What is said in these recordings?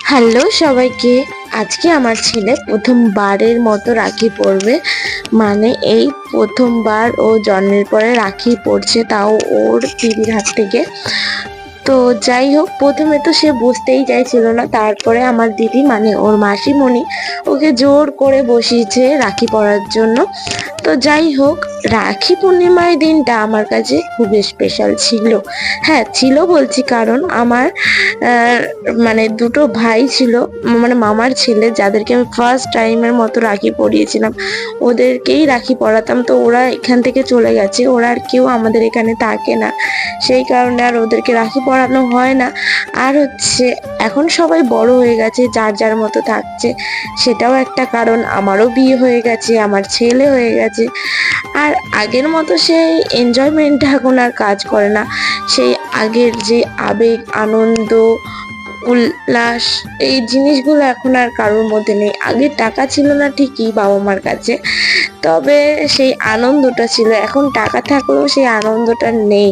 Hello সবাইকে। আজকে আমার ছেলে প্রথমবারের মতো রাখি পরবে। মানে এই প্রথমবার ও জন্মের পরে রাখি পরছে, তাও ওর দিদির হাত থেকে। তো যাই হোক, প্রথমে তো সে বুঝতেই চাইছিল না। তারপরে আমার দিদি মানে ওর মাসিমণি ওকে জোর করে বসিয়েছে রাখি পরার জন্য। তো যাই হোক, রাখি পূর্ণিমার দিনটা আমার কাছে খুবই স্পেশাল ছিল। হ্যাঁ ছিল বলছি, কারণ আমার মানে দুটো ভাই ছিল, মানে মামার ছেলে, যাদেরকে আমি ফার্স্ট টাইমের মতো রাখি পরিয়েছিলাম। ওদেরকেই রাখি পরাতাম। তো ওরা এখান থেকে চলে গেছে, ওরা আর কেউ আমাদের এখানে থাকে না, সেই কারণে আর ওদেরকে রাখি পরানো হয় না। আর হচ্ছে এখন সবাই বড় হয়ে গেছে, যার যার মতো থাকছে, সেটাও একটা কারণ। আমারও বিয়ে হয়ে গেছে, আমার ছেলে হয়ে গেছে। আর আগের মতো সেই এনজয়মেন্টটা এখন আর কাজ করে না। সেই আগের যে আবেগ, আনন্দ, উল্লাস, এই জিনিসগুলো এখন আর কারোর মধ্যে নেই। আগে টাকা ছিল না ঠিকই বাবা মার কাছে, তবে সেই আনন্দটা ছিল। এখন টাকা থাকলেও সেই আনন্দটা নেই।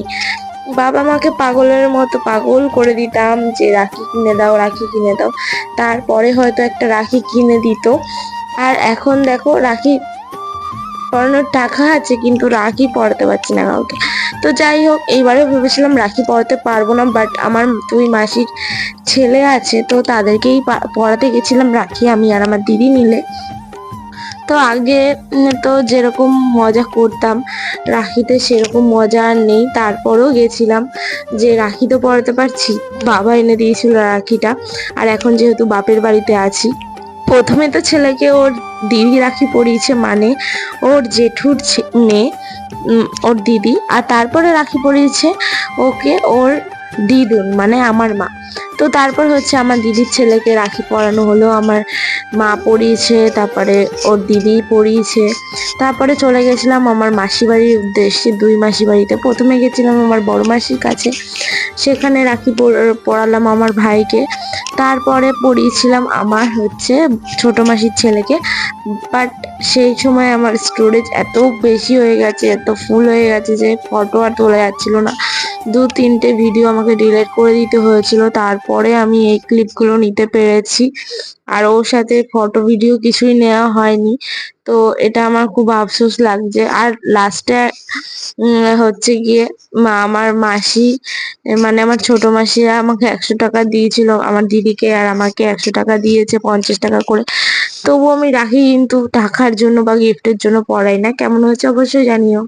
বাবা মাকে পাগলের মতো পাগল করে দিতাম যে রাখি কিনে দাও, রাখি কিনে দাও। তারপরে হয়তো একটা রাখি কিনে দিত। আর এখন দেখো, রাখি পরানোর টাকা আছে কিন্তু রাখি পরাতে পারছি না কাউকে। তো যাই হোক, এইবারে ভেবেছিলাম রাখি পরাতে পারবো না, বাট আমার দুই মাসির ছেলে আছে, তো তাদেরকেই পরাতে গেছিলাম রাখি, আমি আর আমার দিদি মিলে। তো আগে তো যেরকম মজা করতাম রাখিতে, সেরকম মজা আর নেই। তারপরেও গেছিলাম, যে রাখি তো পরাতে পারছি, বাবা এনে দিয়েছিল রাখিটা। আর এখন যেহেতু বাপের বাড়িতে আছি, প্রথমে তো ছেলেকে ওর দিদি রাখি পরিয়েছে, মানে ওর জেঠুর মেয়ে, ওর দিদি। আর তারপরে রাখি পরিয়েছে ওকে ওর দিদুন, মানে আমার মা। তো তারপর হচ্ছে আমার দিদির ছেলেকে রাখি পরানো হলো, আমার মা পরিয়েছে, তারপরে ওর দিদি পরিয়েছে। তারপরে চলে গেছিলাম আমার মাসি বাড়ির উদ্দেশ্যে, দুই মাসি বাড়িতে। প্রথমে গেছিলাম আমার বড় মাসির কাছে, সেখানে রাখি পরালাম আমার ভাইকে। তারপরে পরিয়েছিলাম আমার হচ্ছে ছোট মাসির ছেলেকে। বাট সেই সময় আমার স্টোরেজ এত বেশি হয়ে গেছে, এত ফুল হয়ে গেছে যে ফটো আর তোলা যাচ্ছিল না। দু তিনটে ভিডিও আমাকে ডিলিট করে দিতে হয়েছিল, তারপরে আমি এই ক্লিপগুলো নিতে পেরেছি। আর ওর সাথে ফটো ভিডিও কিছুই নেওয়া হয়নি। তো এটা আমার খুব আফসোস লাগছে। আর লাস্টে হচ্ছে গিয়ে আমার মাসি, মানে আমার ছোট মাসিরা আমাকে 100 টাকা দিয়েছিল, আমার দিদিকে আর আমাকে 100 টাকা দিয়েছে, 50 টাকা করে। তবুও আমি রাখি কিন্তু টাকার জন্য বা গিফটের জন্য পড়াই না। কেমন হয়েছে অবশ্যই জানিও।